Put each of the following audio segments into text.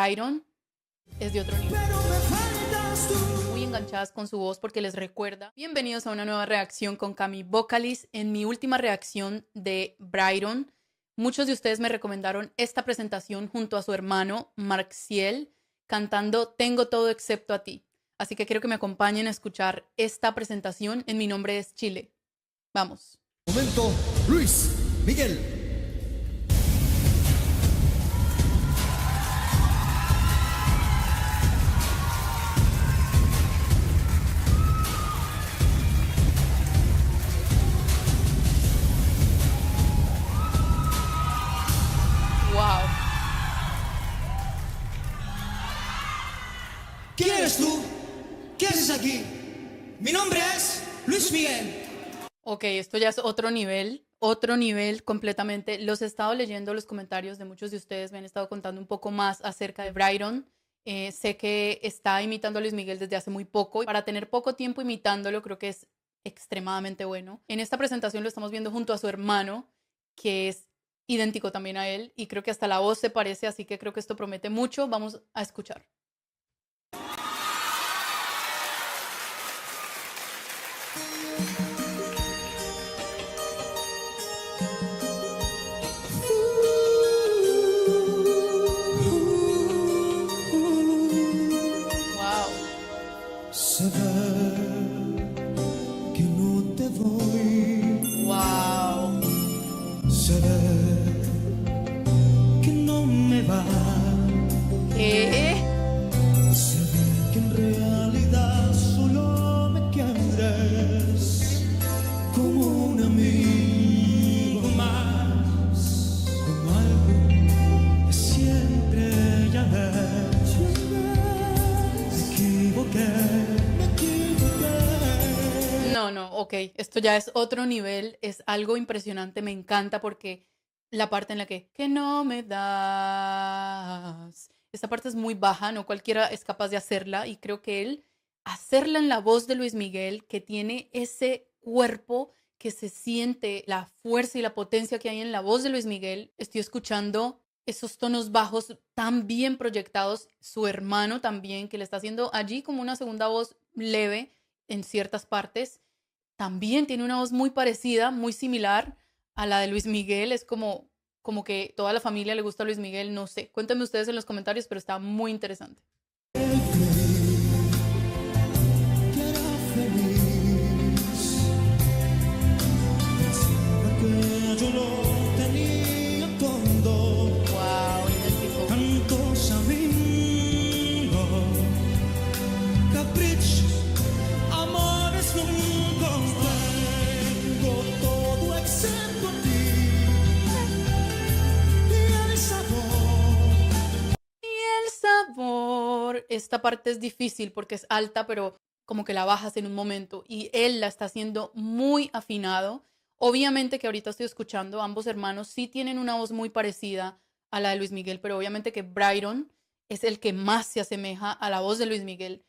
Brydon es de otro nivel. Muy enganchadas con su voz porque les recuerda. Bienvenidos a una nueva reacción con Cami Vocalist. En mi última reacción de Brydon, muchos de ustedes me recomendaron esta presentación junto a su hermano Marxiel cantando Tengo todo excepto a ti. Así que quiero que me acompañen a escuchar esta presentación. En Mi Nombre es Chile. Vamos. Momento, Luis Miguel. Wow. ¿Quién eres tú? ¿Qué haces aquí? Mi nombre es Luis Miguel. Ok, esto ya es otro nivel completamente. Los he estado leyendo los comentarios de muchos de ustedes, me han estado contando un poco más acerca de Brydon. Sé que está imitando a Luis Miguel desde hace muy poco. Para tener poco tiempo imitándolo, creo que es extremadamente bueno. En esta presentación lo estamos viendo junto a su hermano, que es idéntico también a él, y creo que hasta la voz se parece, así que creo que esto promete mucho. Vamos a escuchar. Wow. Saber que no te voy. Wow. Saber que no me va. ¿Qué? Saber que en realidad solo me quieres como un amigo más, como algo que siempre ya ves. Me equivoqué. No, ok, esto ya es otro nivel, es algo impresionante, me encanta porque la parte en la que no me das, esa parte es muy baja, no cualquiera es capaz de hacerla y creo que él, hacerla en la voz de Luis Miguel, que tiene ese cuerpo que se siente, la fuerza y la potencia que hay en la voz de Luis Miguel, estoy escuchando esos tonos bajos tan bien proyectados, su hermano también, que le está haciendo allí como una segunda voz leve en ciertas partes, también tiene una voz muy parecida, muy similar a la de Luis Miguel. Es como que toda la familia le gusta a Luis Miguel, no sé. Cuéntenme ustedes en los comentarios, pero está muy interesante. Que era feliz. Pensaba que yo lo tenía todo. Wow, idéntico. Tantos amigos, caprichos, amores nunca. Tengo todo excepto a ti. Y el sabor. Y el sabor. Esta parte es difícil porque es alta, pero como que la bajas en un momento. Y él la está haciendo muy afinado. Obviamente que ahorita estoy escuchando, ambos hermanos sí tienen una voz muy parecida a la de Luis Miguel, pero obviamente que Brydon es el que más se asemeja a la voz de Luis Miguel.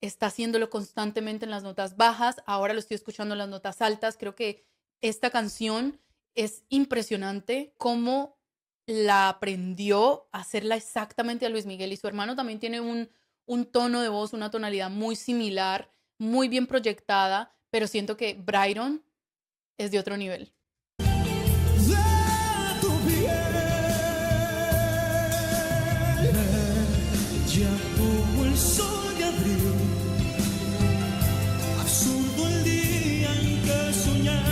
Está haciéndolo constantemente en las notas bajas, ahora lo estoy escuchando en las notas altas. Creo que esta canción es impresionante cómo la aprendió a hacerla exactamente a Luis Miguel, y su hermano también tiene un tono de voz, una tonalidad muy similar, muy bien proyectada, pero siento que Brydon es de otro nivel. De tu piel, ya como el sol de abril, absurdo el día en que soñé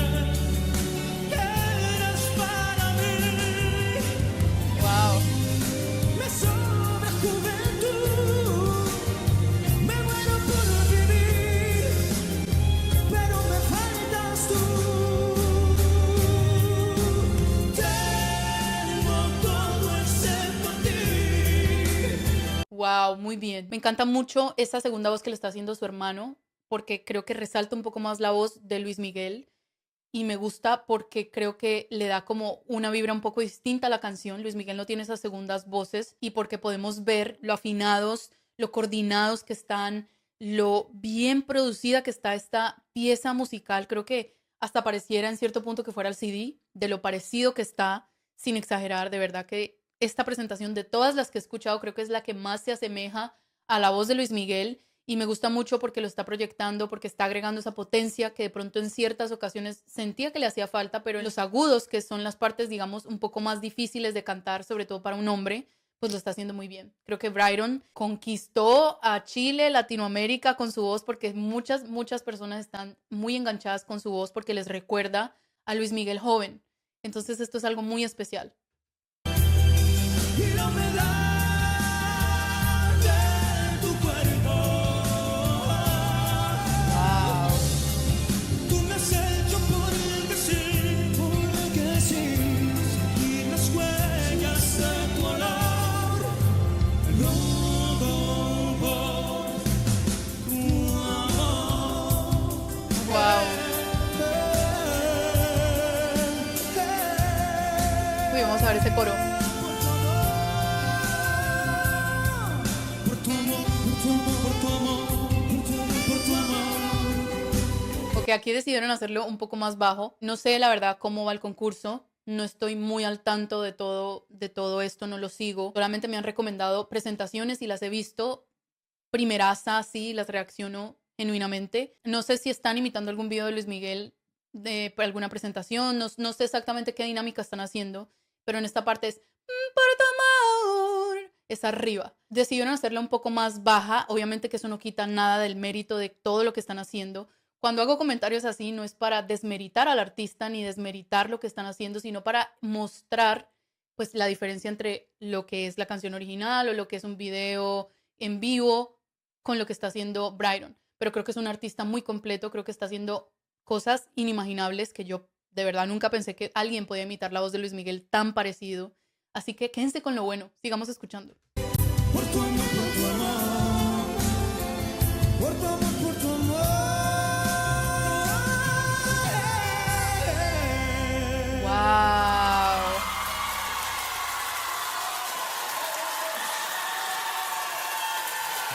que eras para mí. Wow. Me sobra juventud, me muero por vivir, pero me faltas tú. Wow, muy bien. Me encanta mucho esa segunda voz que le está haciendo su hermano, porque creo que resalta un poco más la voz de Luis Miguel. Y me gusta porque creo que le da como una vibra un poco distinta a la canción. Luis Miguel no tiene esas segundas voces y porque podemos ver lo afinados, lo coordinados que están, lo bien producida que está esta pieza musical. Creo que hasta pareciera en cierto punto que fuera el CD, de lo parecido que está, sin exagerar. De verdad que esta presentación de todas las que he escuchado, creo que es la que más se asemeja a la voz de Luis Miguel y me gusta mucho porque lo está proyectando, porque está agregando esa potencia que de pronto en ciertas ocasiones sentía que le hacía falta, pero en los agudos, que son las partes, digamos, un poco más difíciles de cantar, sobre todo para un hombre, pues lo está haciendo muy bien. Creo que Brydon conquistó a Chile, Latinoamérica con su voz porque muchas personas están muy enganchadas con su voz porque les recuerda a Luis Miguel joven. Entonces esto es algo muy especial. Y la humedad de tu cuerpo. Wow. Tú me has hecho porque sí, seguir las huellas de tu olor. Loco por tu amor. Wow. Uy, vamos a ver ese coro. Por tu amor, por tu amor, por tu amor, por tu amor, por tu amor. Ok, aquí decidieron hacerlo un poco más bajo. No sé la verdad cómo va el concurso. No estoy muy al tanto de todo esto, no lo sigo. Solamente me han recomendado presentaciones y las he visto. Primeraza, sí, las reacciono genuinamente. No sé si están imitando algún video de Luis Miguel de alguna presentación. No sé exactamente qué dinámica están haciendo, pero en esta parte es por tu amor. Es arriba. Decidieron hacerla un poco más baja. Obviamente que eso no quita nada del mérito de todo lo que están haciendo. Cuando hago comentarios así no es para desmeritar al artista ni desmeritar lo que están haciendo, sino para mostrar pues la diferencia entre lo que es la canción original o lo que es un video en vivo con lo que está haciendo Brydon. Pero creo que es un artista muy completo, creo que está haciendo cosas inimaginables que yo de verdad nunca pensé que alguien podía imitar la voz de Luis Miguel tan parecido. Así que quédense con lo bueno, sigamos escuchando. Por tu amor, por tu amor. Por tu amor, por tu amor. ¡Wow!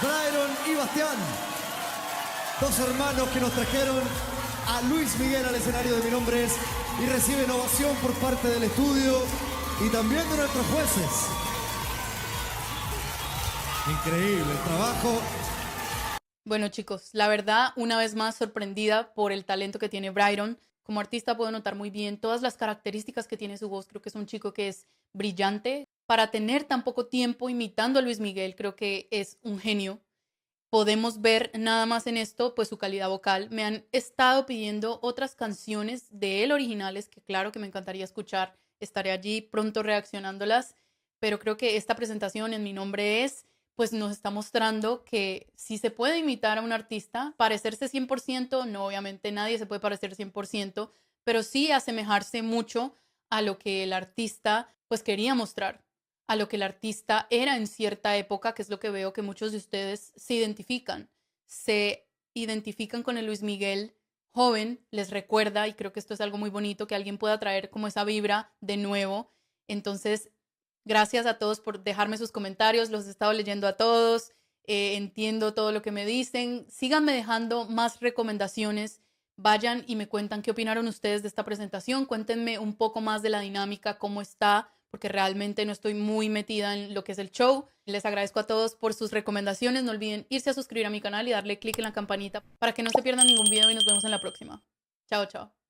Brydon y Bastián, dos hermanos que nos trajeron a Luis Miguel al escenario de Mi Nombre Es y reciben ovación por parte del estudio y también de nuestros jueces. Increíble el trabajo. Bueno, chicos, la verdad, una vez más sorprendida por el talento que tiene Brydon. Como artista puedo notar muy bien todas las características que tiene su voz. Creo que es un chico que es brillante. Para tener tan poco tiempo imitando a Luis Miguel, creo que es un genio. Podemos ver nada más en esto, pues su calidad vocal. Me han estado pidiendo otras canciones de él originales, que claro que me encantaría escuchar. Estaré allí pronto reaccionándolas. Pero creo que esta presentación en Mi Nombre Es, pues nos está mostrando que si se puede imitar a un artista, parecerse 100%, no, obviamente nadie se puede parecer 100%, pero sí asemejarse mucho a lo que el artista pues quería mostrar, a lo que el artista era en cierta época, que es lo que veo que muchos de ustedes se identifican con el Luis Miguel joven, les recuerda, y creo que esto es algo muy bonito, que alguien pueda traer como esa vibra de nuevo. Entonces, gracias a todos por dejarme sus comentarios, los he estado leyendo a todos, entiendo todo lo que me dicen. Síganme dejando más recomendaciones, vayan y me cuentan qué opinaron ustedes de esta presentación, cuéntenme un poco más de la dinámica, cómo está, porque realmente no estoy muy metida en lo que es el show. Les agradezco a todos por sus recomendaciones, no olviden irse a suscribir a mi canal y darle click en la campanita para que no se pierdan ningún video y nos vemos en la próxima. Chao, chao.